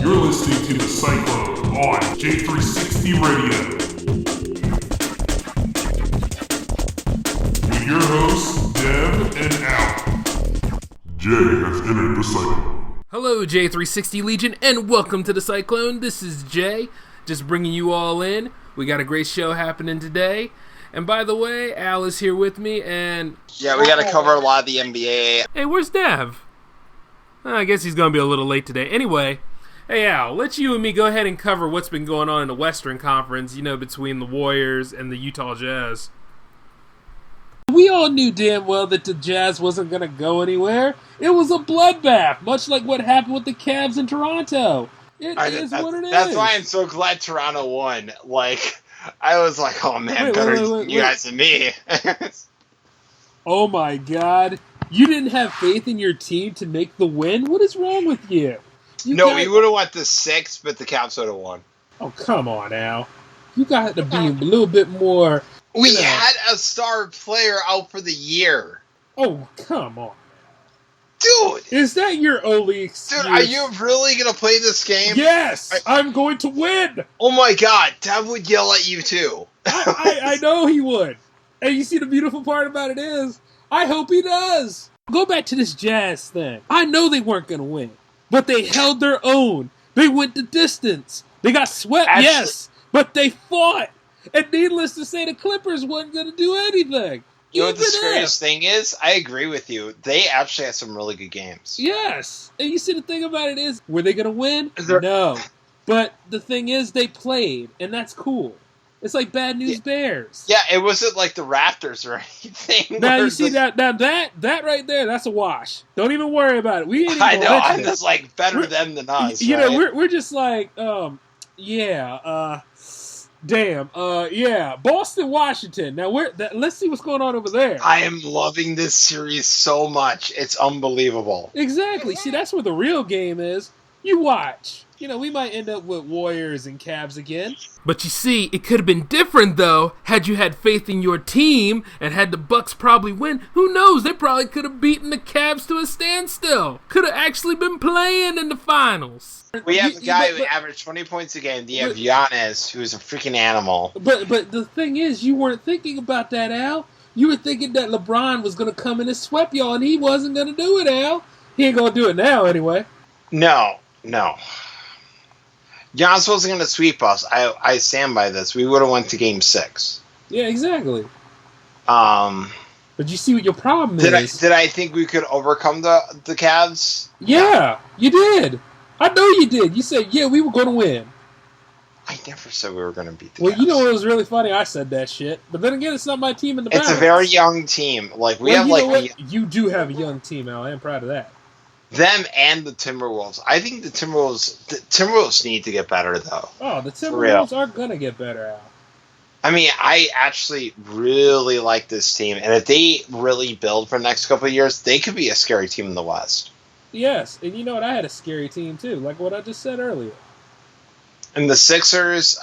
You're listening to The Cyclone on J360 Radio. With your hosts, Dev and Al. Jay has entered the Cyclone. Hello, J360 Legion, and welcome to The Cyclone. This is Jay, just bringing you all in. We got a great show happening today. And by the way, Al is here with me, and... Yeah, we gotta cover a lot of the NBA. Hey, where's Dev? I guess he's gonna be a little late today. Anyway, hey Al, let you and me go ahead and cover what's been going on in the Western Conference, between the Warriors and the Utah Jazz. We all knew damn well that the Jazz wasn't gonna go anywhere. It was a bloodbath, much like what happened with the Cavs in Toronto. It is what it is. That's why I'm so glad Toronto won. I was like, oh man, better you guys than me. Oh my god. You didn't have faith in your team to make the win? What is wrong with you? We would have won the 6, but the Cavs would have won. Oh, come on, Al. You got to be a little bit more... We had a star player out for the year. Oh, come on. Dude! Is that your only excuse? Dude, are you really going to play this game? Yes! I'm going to win! Oh my god, Dad would yell at you too. I know he would. And you see the beautiful part about it is, I hope he does. Go back to this Jazz thing. I know they weren't going to win, but they held their own. They went the distance. They got swept, yes, but they fought. And needless to say, the Clippers wasn't going to do anything. You know what the scariest thing is? I agree with you. They actually had some really good games. Yes. And you see the thing about it is, were they going to win? No. But the thing is, they played, and that's cool. It's like Bad News Bears. Yeah, it wasn't like the Raptors or anything. Now you see that right there, that's a wash. Don't even worry about it. We ain't even I know, I'm just like better them than us. We're just like, Boston, Washington. Now let's see what's going on over there. I am loving this series so much. It's unbelievable. Exactly. See, that's where the real game is. You watch. We might end up with Warriors and Cavs again. But you see, it could have been different, though, had you had faith in your team and had the Bucks probably win. Who knows? They probably could have beaten the Cavs to a standstill. Could have actually been playing in the finals. We have a guy who averaged 20 points a game. You have Giannis, who is a freaking animal. But the thing is, you weren't thinking about that, Al. You were thinking that LeBron was going to come in and sweep y'all, and he wasn't going to do it, Al. He ain't going to do it now, anyway. No. Giannis wasn't going to sweep us. I stand by this. We would have went to Game 6. Yeah, exactly. But you see what your problem is. Did I think we could overcome the Cavs? Yeah, you did. I know you did. You said, yeah, we were going to win. I never said we were going to beat the Cavs. Well, you know what was really funny? I said that shit. But then again, it's not my team in the balance. It's a very young team. You do have a young team, Al. I am proud of that. Them and the Timberwolves. I think the Timberwolves need to get better, though. Oh, the Timberwolves are going to get better, Al. I mean, I actually really like this team, and if they really build for the next couple of years, they could be a scary team in the West. Yes, and you know what? I had a scary team, too, like what I just said earlier. And the Sixers,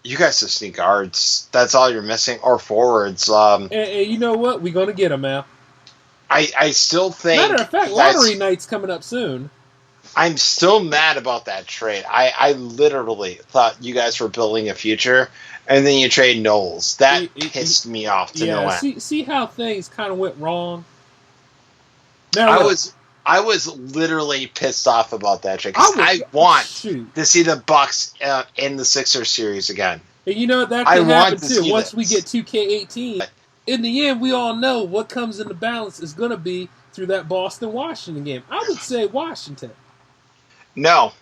you guys just need guards. That's all you're missing, or forwards. And you know what? We're going to get them, Al. I still think... Matter of fact, lottery night's coming up soon. I'm still mad about that trade. I literally thought you guys were building a future, and then you trade Knowles. That pissed me off to no end. See how things kind of went wrong? Now, I was literally pissed off about that trade, because I want to see the Bucks in the Sixers series again. And you know what? That can happen, too, once we get 2K18. In the end, we all know what comes in the balance is going to be through that Boston-Washington game. I would say Washington. No.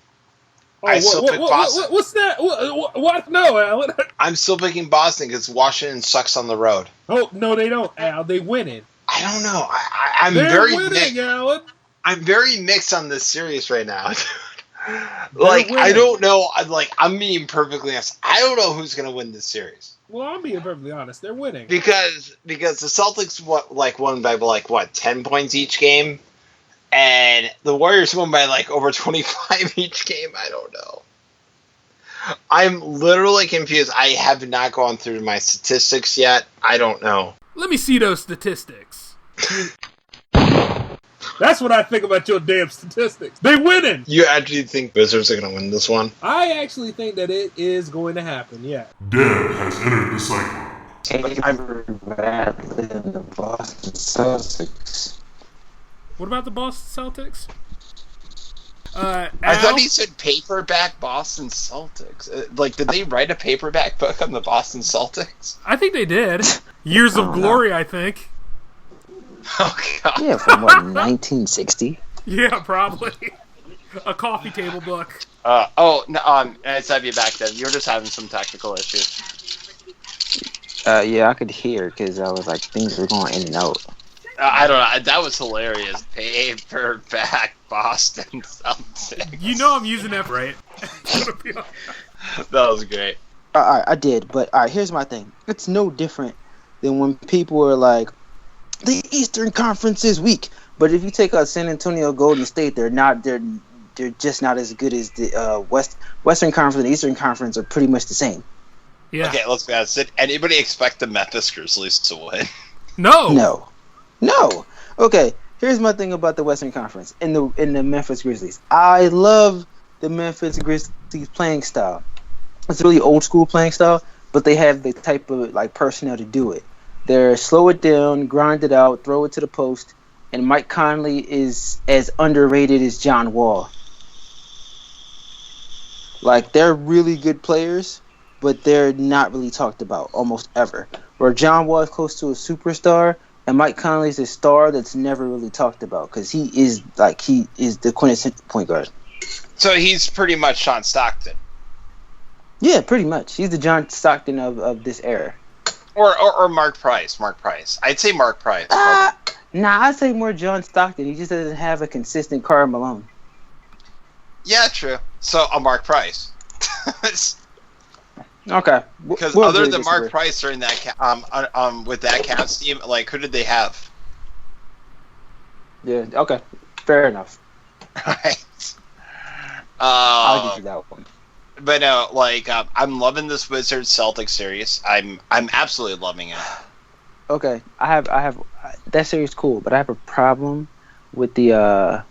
I still pick Boston. What's that? What? No, Alan. I'm still picking Boston because Washington sucks on the road. Oh, no, they don't, Al. They winning. I don't know. I'm They're very winning, mixed. Alan. I'm very mixed on this series right now. I don't know. I'm being perfectly honest. I don't know who's going to win this series. Well, I'm being perfectly honest. They're winning. Because the Celtics won by 10 points each game, and the Warriors won by over 25 each game. I don't know. I'm literally confused. I have not gone through my statistics yet. I don't know. Let me see those statistics. That's what I think about your damn statistics. They winning. You actually think Wizards are going to win this one? I actually think that it is going to happen, yeah. Dev has entered the cycle. Paper badly in the Boston Celtics. What about the Boston Celtics? I Al? thought he said paperback Boston Celtics. Did they write a paperback book on the Boston Celtics? I think they did. Years of Glory, I think. Oh, God. Yeah, from what, 1960? Yeah, probably. A coffee table book. It's have you back then. You were just having some technical issues. Yeah, I could hear because I was like, things were going in and out. I don't know. That was hilarious. Paperback Boston Celtics. You know I'm using that right. That was great. Alright, I did, but alright, here's my thing. It's no different than when people are like, the Eastern Conference is weak. But if you take out San Antonio, Golden State, they're just not as good as the Western Conference and the Eastern Conference are pretty much the same. Yeah. Okay, let's be honest. Did anybody expect the Memphis Grizzlies to win? No. Okay, here's my thing about the Western Conference in the Memphis Grizzlies. I love the Memphis Grizzlies playing style. It's a really old school playing style, but they have the type of personnel to do it. They're slow it down, grind it out, throw it to the post, and Mike Conley is as underrated as John Wall. They're really good players, but they're not really talked about almost ever. Where John Wall is close to a superstar, and Mike Conley is a star that's never really talked about because he is the quintessential point guard. So he's pretty much Sean Stockton. Yeah, pretty much. He's the John Stockton of this era. Or Mark Price. I'd say Mark Price. I'd say more John Stockton. He just doesn't have a consistent Karl Malone. Yeah, true. So a Mark Price. Okay. Because other than Mark Price during that with that Cavs team, who did they have? Yeah. Okay. Fair enough. Right. I'll give you that one. But no, I'm loving this Wizards Celtics series. I'm absolutely loving it. Okay, I have that series is cool, but I have a problem with the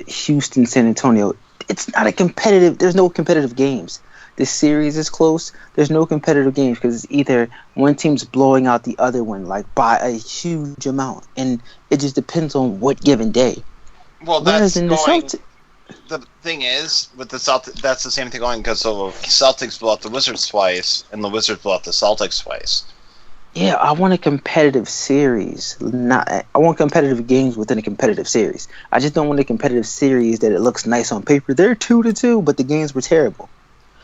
Houston San Antonio. It's not a competitive. There's no competitive games. This series is close. There's no competitive games because it's either one team's blowing out the other one by a huge amount, and it just depends on what given day. Well, the thing is, with the Celtics, that's the same thing going because the Celtics blew out the Wizards twice, and the Wizards blew out the Celtics twice. Yeah, I want a competitive series. I want competitive games within a competitive series. I just don't want a competitive series that it looks nice on paper. They're 2-2, but the games were terrible.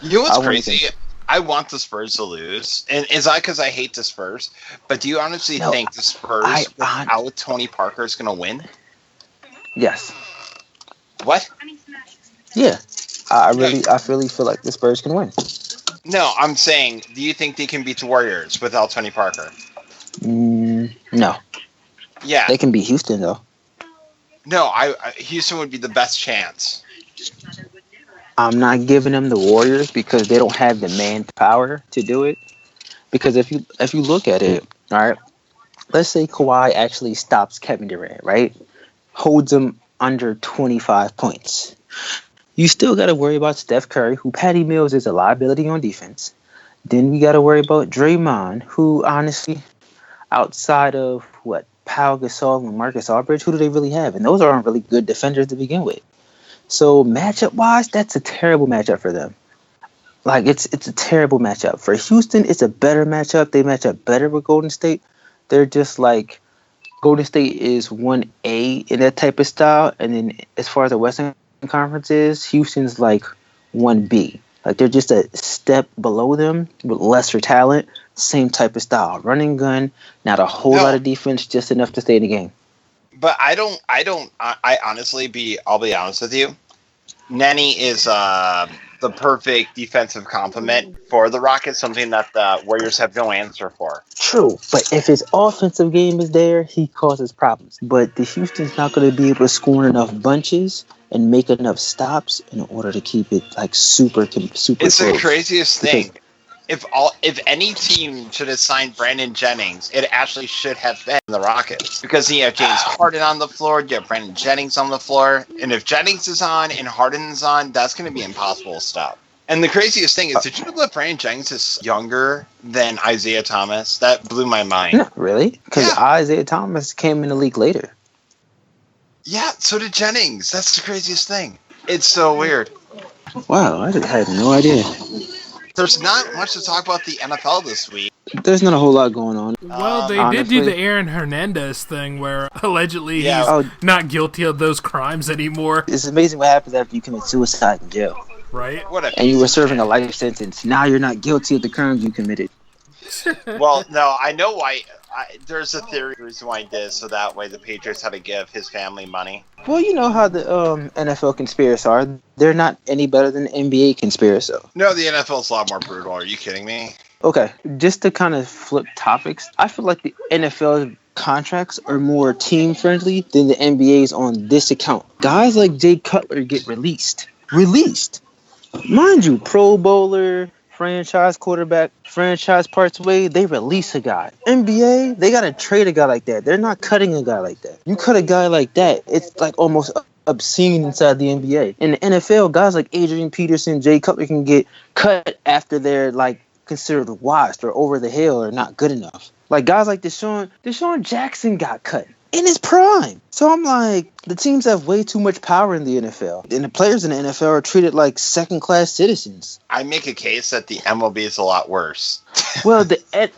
You know what's crazy? I want the Spurs to lose, and is that because I hate the Spurs? But do you honestly think the Spurs without Tony Parker is going to win? Yes. What? Yeah, I really feel like the Spurs can win. No, I'm saying, do you think they can beat the Warriors without Tony Parker? No. Yeah. They can beat Houston, though. No, Houston would be the best chance. I'm not giving them the Warriors because they don't have the manpower to do it. Because if you look at it, all right, let's say Kawhi actually stops Kevin Durant, right? Holds him under 25 points. You still got to worry about Steph Curry, who Patty Mills is a liability on defense. Then we got to worry about Draymond, who honestly, outside of Pau Gasol and Marcus Aldridge, who do they really have? And those aren't really good defenders to begin with. So matchup-wise, that's a terrible matchup for them. It's a terrible matchup. For Houston, it's a better matchup. They match up better with Golden State. They're just Golden State is 1A in that type of style. And then as far as the Western Conference is, Houston's 1B. They're just a step below them with lesser talent. Same type of style. Running gun, not a whole lot of defense, just enough to stay in the game. But I honestly I'll be honest with you. Nenny is the perfect defensive complement for the Rockets, something that the Warriors have no answer for. True, but if his offensive game is there, he causes problems. But the Houston's not going to be able to score enough bunches and make enough stops in order to keep it super It's the craziest thing. if any team should have signed Brandon Jennings, it actually should have been the Rockets, because you have James Harden on the floor, you have Brandon Jennings on the floor, and if Jennings is on and Harden is on, that's going to be impossible to stop. And the craziest thing is, did you know that Brandon Jennings is younger than Isaiah Thomas? That blew my mind. Not really, because Isaiah Thomas came in the league later. Yeah, so did Jennings. That's the craziest thing. It's so weird. Wow, I had no idea. There's not much to talk about the NFL this week. There's not a whole lot going on. Well, they honestly, did do the Aaron Hernandez thing where allegedly he's not guilty of those crimes anymore. It's amazing what happens after you commit suicide in jail. Right? And you were serving a life sentence. Now you're not guilty of the crimes you committed. Well, no, I know why. There's a theory reason why he did, so that way the Patriots had to give his family money. Well, you know how the NFL conspiracies are. They're not any better than NBA conspiracies. No, the NFL's a lot more brutal. Are you kidding me? Okay, just to kind of flip topics, I feel like the NFL contracts are more team-friendly than the NBA's on this account. Guys like Jay Cutler get released. Mind you, Pro Bowler, franchise quarterback, franchise parts way, they release a guy. NBA, they gotta trade a guy like that. They're not cutting a guy like that. You cut a guy like that, it's like almost obscene inside the NBA. In the NFL, guys like Adrian Peterson, Jay Cutler can get cut after they're like considered washed or over the hill or not good enough. Like guys like Deshaun Jackson got cut in his prime. So I'm like, the teams have way too much power in the NFL. And the players in the NFL are treated like second-class citizens. I make a case that the MLB is a lot worse. Well,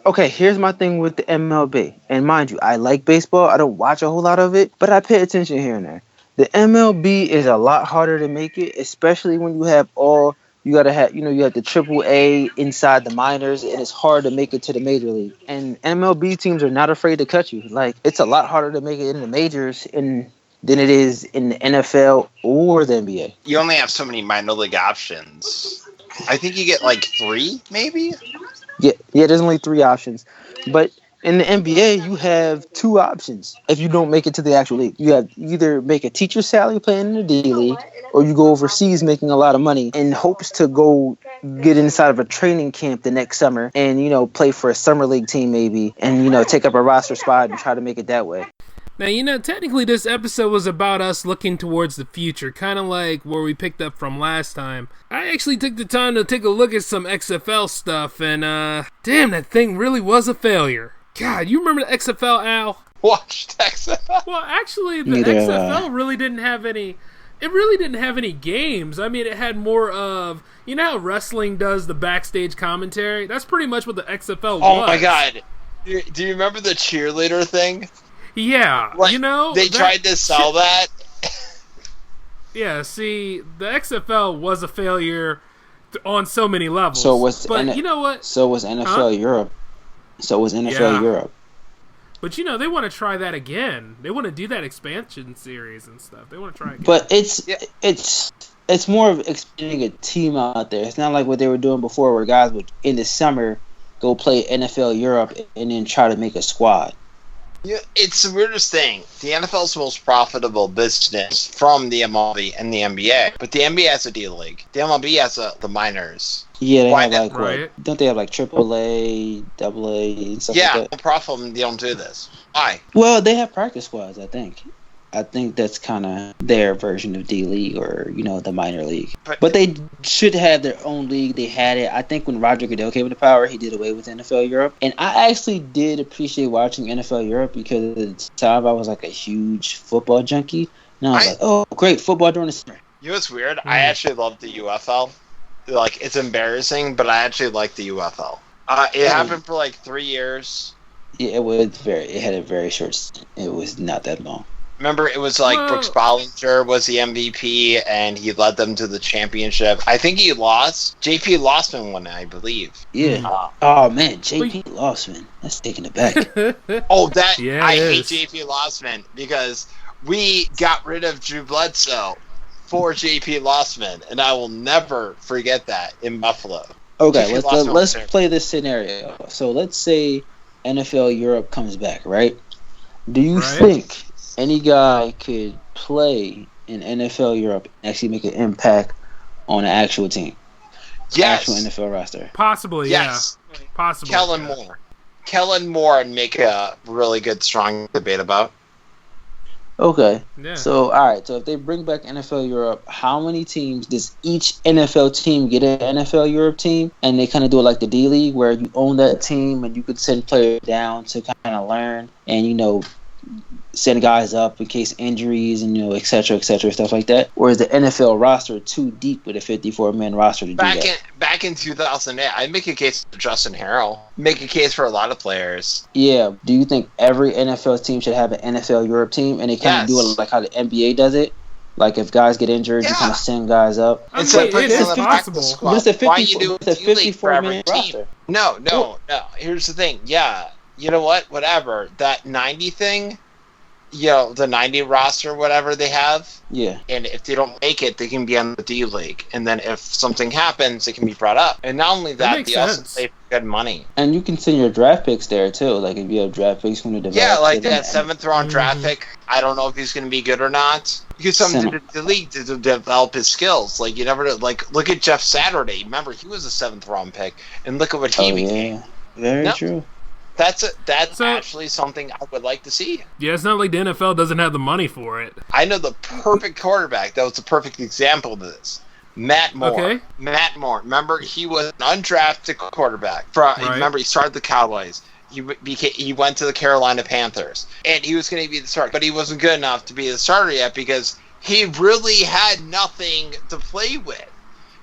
okay, here's my thing with the MLB. And mind you, I like baseball. I don't watch a whole lot of it, but I pay attention here and there. The MLB is a lot harder to make it, especially when you have you gotta have, you have the AAA inside the minors, and it's hard to make it to the major league. And MLB teams are not afraid to cut you. Like, it's a lot harder to make it in the majors than it is in the NFL or the NBA. You only have so many minor league options. I think you get like 3, maybe? Yeah, there's only 3 options. But in the NBA, you have 2 options. If you don't make it to the actual league, you have either make a teacher's salary playing in the D League, or you go overseas making a lot of money in hopes to go get inside of a training camp the next summer and, play for a summer league team maybe and, take up a roster spot and try to make it that way. Now, technically this episode was about us looking towards the future, kind of like where we picked up from last time. I actually took the time to take a look at some XFL stuff, and damn, that thing really was a failure. God, you remember the XFL, Al? Watched XFL? Well, actually, the XFL really didn't have any... It really didn't have any games. I mean, it had more of... You know how wrestling does the backstage commentary? That's pretty much what the XFL was. Oh, my God. Do you remember the cheerleader thing? Yeah. They tried to sell that. Yeah, see, the XFL was a failure on so many levels. So was you know what? So was NFL Europe. So was NFL Europe. But they want to try that again. They want to do that expansion series and stuff. They want to try again. But it's more of expanding a team out there. It's not like what they were doing before, where guys would in the summer go play NFL Europe and then try to make a squad. Yeah, it's the weirdest thing. The NFL's the most profitable business from the MLB and the NBA, but the NBA has a D League. The MLB has the minors. Yeah, they have like right? Don't they have like AAA, AA, and stuff like that? Yeah, profit they don't do this. Why? Well, they have practice squads, I think. I think that's kind of their version of D League or, the minor league. But they should have their own league. They had it. I think when Roger Goodell came into power, he did away with NFL Europe. And I actually did appreciate watching NFL Europe because at the time I was like a huge football junkie. And I was like, oh, great, football during the summer. You know what's weird? I actually love the UFL. Like, it's embarrassing, but I actually like the UFL. It happened for like 3 years. Yeah, it had a very short stint. It was not that long. Remember, it was like Brooks Bollinger was the MVP, and he led them to the championship. I think he lost. JP Losman won, I believe. Yeah. Oh, man, JP Losman. That's taking it back. I hate JP Losman because we got rid of Drew Bledsoe for JP Losman, and I will never forget that in Buffalo. Okay, let's play this scenario. So let's say NFL Europe comes back, right? Do you think any guy could play in NFL Europe and actually make an impact on an actual team? Yes. actual NFL roster. Possibly, Yes. yeah. Possibly. Kellen Moore. Kellen Moore and make a really good, strong debate about. Okay. Yeah. So, all right. So, if they bring back NFL Europe, how many teams does each NFL team get an NFL Europe team? And they kind of do it like the D League, where you own that team and you could send players down to kind of learn and, send guys up in case injuries and, et cetera, stuff like that? Or is the NFL roster too deep with a 54-man roster to do that? Back in 2008, I'd make a case for Justin Harrell. Make a case for a lot of players. Yeah. Do you think every NFL team should have an NFL Europe team? And they kind of do it like how the NBA does it? Like if guys get injured, you kind of send guys up. I mean, Instead of putting it them is on the possible. practice squad, But it's a why you do 54-man roster. No. Here's the thing. Yeah, you know what? Whatever. That 90 thing, the 90 roster, whatever they have. Yeah. And if they don't make it, they can be on the D League. And then if something happens, it can be brought up. And not only that, they also pay good money. And you can send your draft picks there, too. Like, if you have draft picks from the develop. Yeah, like that 7th round draft pick. I don't know if he's going to be good or not. You could send him to the league to develop his skills. Like, you never know. Like, look at Jeff Saturday. Remember, he was a 7th round pick. And look at what he became. Very true. That's actually something I would like to see. Yeah, it's not like the NFL doesn't have the money for it. I know the perfect quarterback. That was the perfect example of this. Matt Moore. Okay. Matt Moore. Remember, he was an undrafted quarterback. Remember, he started the Cowboys. He went to the Carolina Panthers. And he was going to be the starter. But he wasn't good enough to be the starter yet because he really had nothing to play with.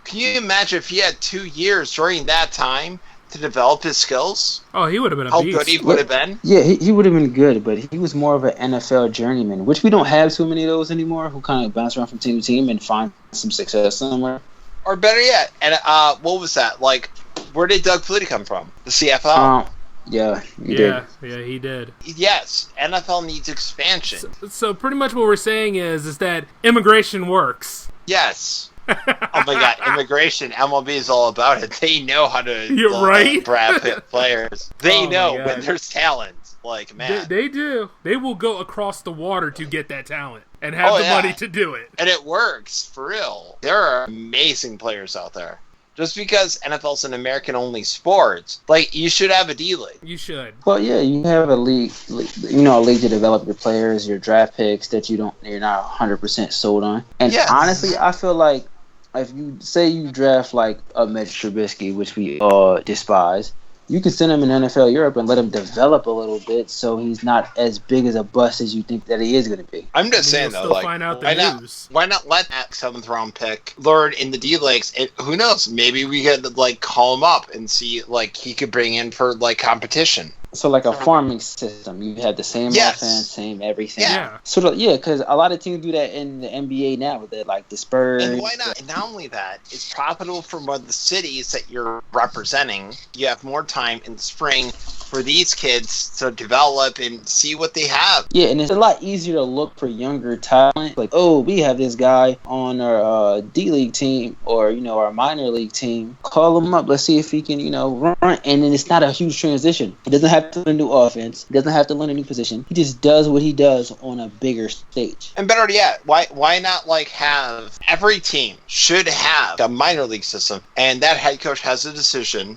Can you imagine if he had 2 years during that time to develop his skills? Oh, he would have been a beast. How good he would have been? Yeah, he would have been good, but he was more of an NFL journeyman, which we don't have too many of those anymore, who kind of bounce around from team to team and find some success somewhere. Or better yet, and what was that? Like, where did Doug Flutie come from? The CFL? Yeah, he did. Yeah, he did. Yes, NFL needs expansion. So pretty much what we're saying is that immigration works. Yes. Oh my God, immigration, MLB is all about it. They know how to You're right. draft players. They Oh know my when God. there's talent. Like, man. They do. They will go across the water to get that talent and have the money to do it. And it works, for real. There are amazing players out there. Just because NFL's an American-only sport, like, you should have a D-League. You should. Well, yeah, you have a league to develop your players, your draft picks that you're not 100% sold on. And honestly, I feel like if you say you draft like a Mitch Trubisky, which we all despise, you can send him in NFL Europe and let him develop a little bit so he's not as big as a bust as you think that he is going to be. I'm just saying, though, like, find out the news. Why not let that 7th round pick learn in the D-Leagues? Who knows? Maybe we could, like, call him up and see, like, he could bring in for, like, competition. So like a farming system, you have the same offense, same everything. Yeah. So because a lot of teams do that in the NBA now. They're like the Spurs. And why not? And not only that, it's profitable for one of the cities that you're representing. You have more time in the spring for these kids to develop and see what they have. Yeah, and it's a lot easier to look for younger talent. Like, oh, we have this guy on our D-League team or, our minor league team. Call him up. Let's see if he can, run. And then it's not a huge transition. It doesn't have to learn a new offense. He doesn't have to learn a new position. He just does what he does on a bigger stage. And better yet, why not have every team should have a minor league system, and that head coach has a decision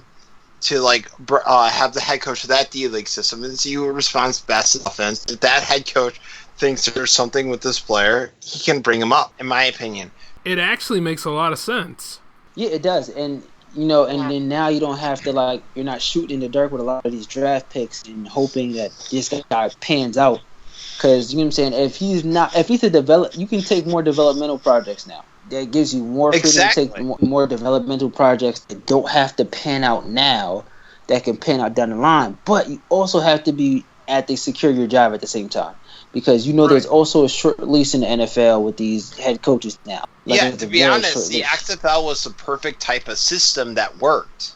to have the head coach of that D-League system and see who responds best to offense. If that head coach thinks there's something with this player, he can bring him up, in my opinion. It actually makes a lot of sense. Yeah, it does. And and then now you don't have to you're not shooting in the dark with a lot of these draft picks and hoping that this guy pans out. Because you know what I'm saying, if he's a you can take more developmental projects now. That gives you more freedom to take more developmental projects that don't have to pan out now, that can pan out down the line. But you also have to be at the secure your job at the same time. Because there's also a short lease in the NFL with these head coaches now. To be honest, the XFL was the perfect type of system that worked.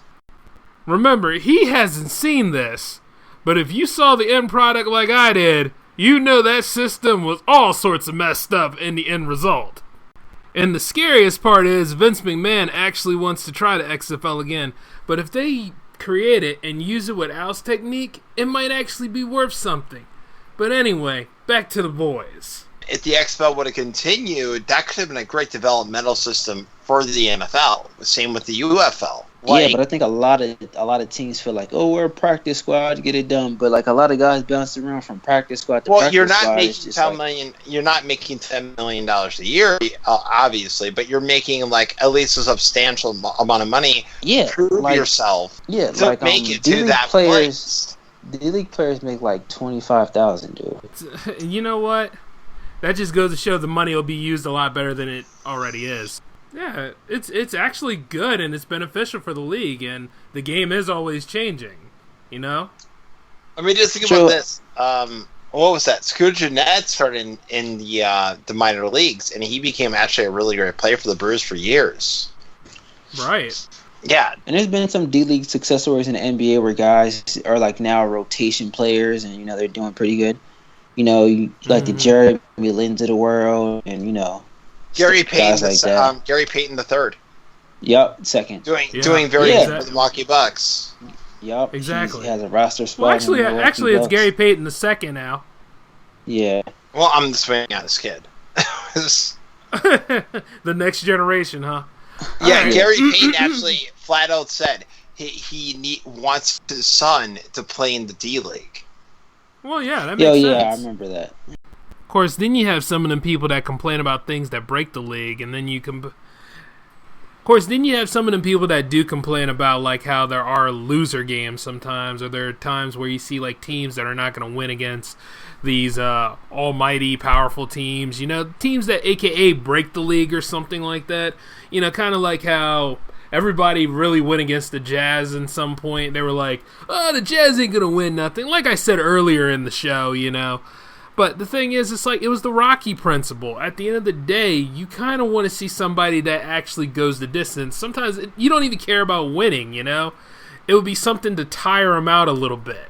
Remember, he hasn't seen this, but if you saw the end product like I did, that system was all sorts of messed up in the end result. And the scariest part is Vince McMahon actually wants to try the XFL again, but if they create it and use it with Al's technique, it might actually be worth something. But anyway, back to the boys. if the XFL would have continued, that could have been a great developmental system for the NFL. Same with the UFL. Yeah, but I think a lot of teams feel like, oh, we're a practice squad, get it done. But like a lot of guys bounce around from practice squad to practice squad. You're not making $10 million a year, obviously, but you're making like at least a substantial amount of money. Yeah, prove yourself. Yeah, to like make it to that place. D-League players make like $25,000, dude. You know what? That just goes to show the money will be used a lot better than it already is. Yeah, it's actually good and it's beneficial for the league, and the game is always changing. You know. I mean, just think about this. What was that? Scooter Jeanette started in the minor leagues, and he became actually a really great player for the Brewers for years. Right. Yeah. And there's been some D-League success stories in the NBA where guys are like now rotation players, and they're doing pretty good. Like the Jeremy Lin's of the world, and Gary Payton, like that. Gary Payton the third. Yep, second. Doing very good for the Milwaukee Bucks. Yep, exactly. He has a roster spot. Well, actually, it's Gary Payton the second now. Yeah. Well, I'm just waiting on this kid. The next generation, huh? Yeah, right. Gary Payton actually flat out said he wants his son to play in the D-League. Well, yeah, that makes sense. Yeah, I remember that. Of course, then you have some of them people that complain about things that break the league, and then you can. Of course, then you have some of them people that do complain about like how there are loser games sometimes, or there are times where you see like teams that are not going to win against these almighty powerful teams. Teams that AKA break the league or something like that. Kind of like how everybody really went against the Jazz at some point. They were like, "Oh, the Jazz ain't going to win nothing." Like I said earlier in the show, But the thing is, it's like it was the Rocky principle. At the end of the day, you kind of want to see somebody that actually goes the distance. Sometimes you don't even care about winning, It would be something to tire them out a little bit.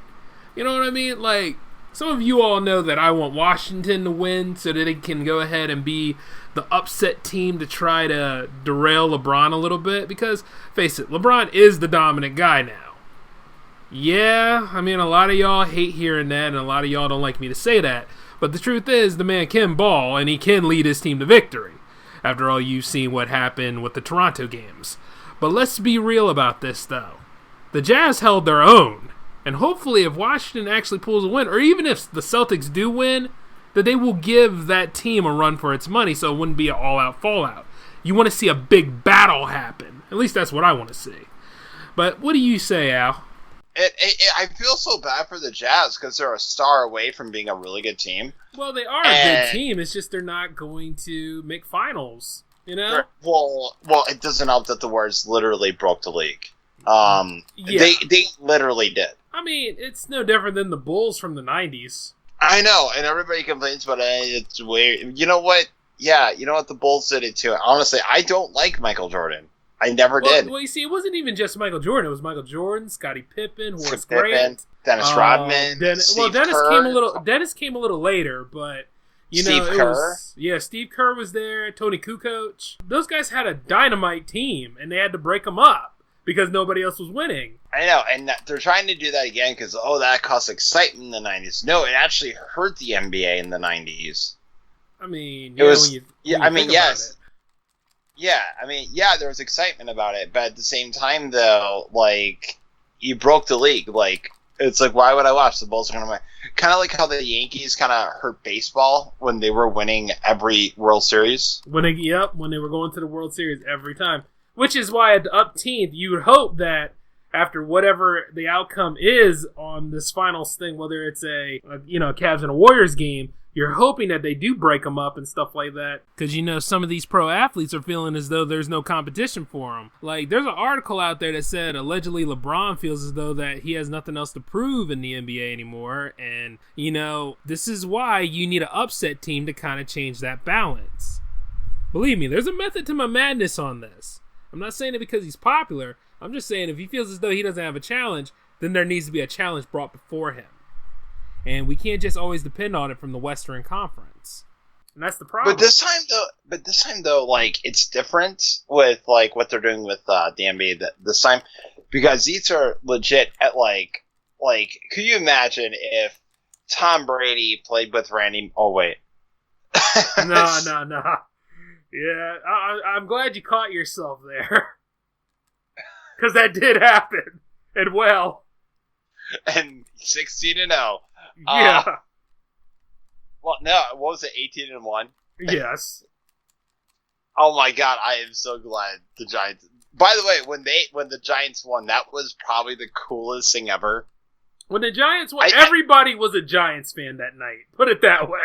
You know what I mean? Like, some of you all know that I want Washington to win so that it can go ahead and be the upset team to try to derail LeBron a little bit. Because, face it, LeBron is the dominant guy now. Yeah, I mean, a lot of y'all hate hearing that, and a lot of y'all don't like me to say that. But the truth is, the man can ball, and he can lead his team to victory. After all, you've seen what happened with the Toronto games. But let's be real about this, though. The Jazz held their own. And hopefully, if Washington actually pulls a win, or even if the Celtics do win, that they will give that team a run for its money so it wouldn't be an all-out fallout. You want to see a big battle happen. At least that's what I want to see. But what do you say, Al? I feel so bad for the Jazz because they're a star away from being a really good team. Well, they are a good team. It's just they're not going to make finals, Well, it doesn't help that the Warriors literally broke the league. They literally did. I mean, it's no different than the Bulls from the 90s. I know, and everybody complains about it. It's weird. You know what? Yeah, you know what? The Bulls did it too. Honestly, I don't like Michael Jordan. I never did. Well, you see, it wasn't even just Michael Jordan. It was Michael Jordan, Scottie Pippen, Horace Grant, Dennis Rodman. Dennis came a little later, but Steve Kerr. Steve Kerr was there. Tony Kukoc. Those guys had a dynamite team, and they had to break them up because nobody else was winning. I know, and they're trying to do that again because that caused excitement in the 90s. No, it actually hurt the NBA in the 90s. I mean, yes. Yeah, I mean, there was excitement about it, but at the same time, though, like, you broke the league. Like, it's like, why would I watch? The Bulls are going to win. Kind of like how the Yankees kind of hurt baseball when they were winning every World Series. When they were going to the World Series every time. Which is why at the upteenth, you would hope that after whatever the outcome is on this finals thing, whether it's a Cavs and a Warriors game, you're hoping that they do break them up and stuff like that. Because, some of these pro athletes are feeling as though there's no competition for them. Like, there's an article out there that said allegedly LeBron feels as though that he has nothing else to prove in the NBA anymore. And, this is why you need an upset team to kind of change that balance. Believe me, there's a method to my madness on this. I'm not saying it because he's popular. I'm just saying if he feels as though he doesn't have a challenge, then there needs to be a challenge brought before him. And we can't just always depend on it from the Western Conference. And that's the problem. But this time though, like, it's different with, like, what they're doing with the NBA this time. Because these are legit at, like, could you imagine if Tom Brady played with Randy... Oh, wait. No. Yeah, I'm glad you caught yourself there. Because that did happen. And well. And 16-0. Yeah. Well, no, what was it, 18-1? Yes. Oh my god, I am so glad the Giants. By the way, when the Giants won, that was probably the coolest thing ever. When the Giants won, everybody was a Giants fan that night. Put it that way.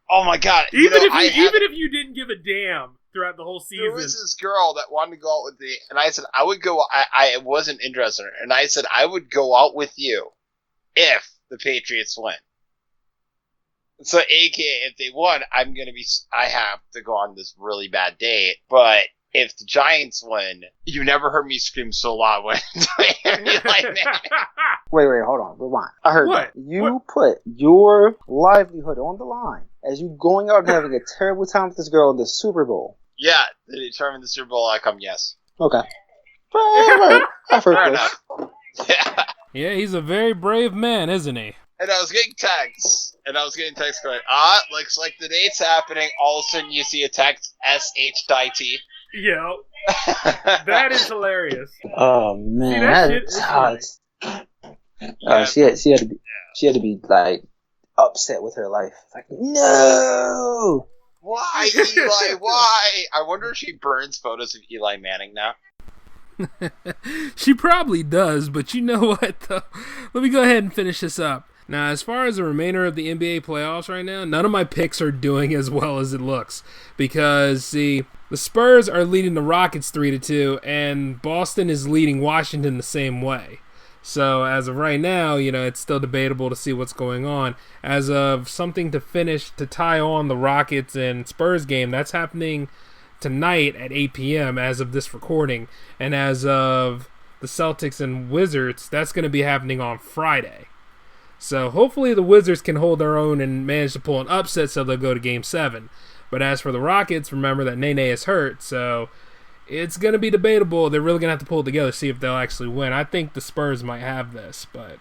Oh my god! Even if you didn't give a damn throughout the whole season, there was this girl that wanted to go out with me, and I said I would go. I wasn't interested in her, and I said I would go out with you if the Patriots win. So, aka, if they won, I have to go on this really bad date. But if the Giants win, you never heard me scream so loud when like that. Wait, hold on, rewind. I heard what? That. You put your livelihood on the line as you going out and having a terrible time with this girl in the Super Bowl. Yeah, to determine the Super Bowl outcome, yes. Okay. Right. I've heard Fair this. enough. Yeah. Yeah, he's a very brave man, isn't he? And I was getting texts going, looks like the date's happening. All of a sudden you see a text, S-H-I-T. Yeah. That is hilarious. Oh, man. See, that shit is funny. She had to be like upset with her life. Like, no. Why, Eli? Why? I wonder if she burns photos of Eli Manning now. She probably does, but you know what, though? Let me go ahead and finish this up. Now, as far as the remainder of the NBA playoffs right now, none of my picks are doing as well as it looks. Because, see, the Spurs are leading the Rockets 3-2, and Boston is leading Washington the same way. So, as of right now, it's still debatable to see what's going on. As of something to finish, to tie on the Rockets and Spurs game, that's happening tonight at 8 p.m. as of this recording. And as of the Celtics and Wizards, that's going to be happening on Friday. So hopefully the Wizards can hold their own and manage to pull an upset so they'll go to Game 7. But as for the Rockets, remember that Nene is hurt, so it's going to be debatable. They're really going to have to pull it together to see if they'll actually win. I think the Spurs might have this, but,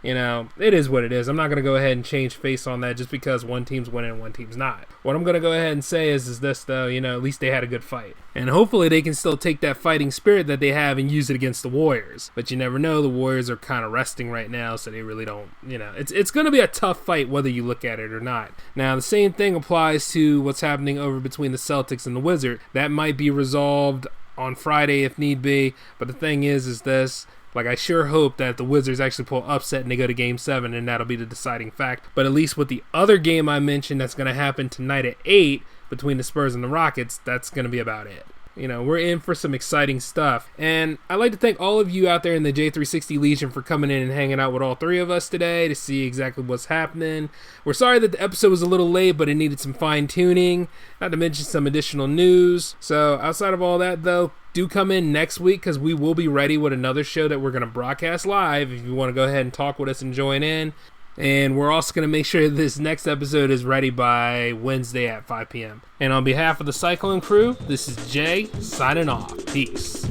it is what it is. I'm not going to go ahead and change face on that just because one team's winning and one team's not. What I'm going to go ahead and say is this, though, at least they had a good fight. And hopefully they can still take that fighting spirit that they have and use it against the Warriors. But you never know. The Warriors are kind of resting right now, so they really don't, It's going to be a tough fight whether you look at it or not. Now, the same thing applies to what's happening over between the Celtics and the Wizards. That might be resolved on Friday if need be. But the thing is this. Like, I sure hope that the Wizards actually pull upset and they go to Game 7, and that'll be the deciding fact. But at least with the other game I mentioned that's going to happen tonight at 8 between the Spurs and the Rockets, that's going to be about it. We're in for some exciting stuff. And I'd like to thank all of you out there in the J360 Legion for coming in and hanging out with all three of us today to see exactly what's happening. We're sorry that the episode was a little late, but it needed some fine-tuning, not to mention some additional news. So outside of all that, though, do come in next week because we will be ready with another show that we're going to broadcast live if you want to go ahead and talk with us and join in. And we're also going to make sure this next episode is ready by Wednesday at 5 p.m. And on behalf of the Cyclone crew, this is Jay signing off. Peace.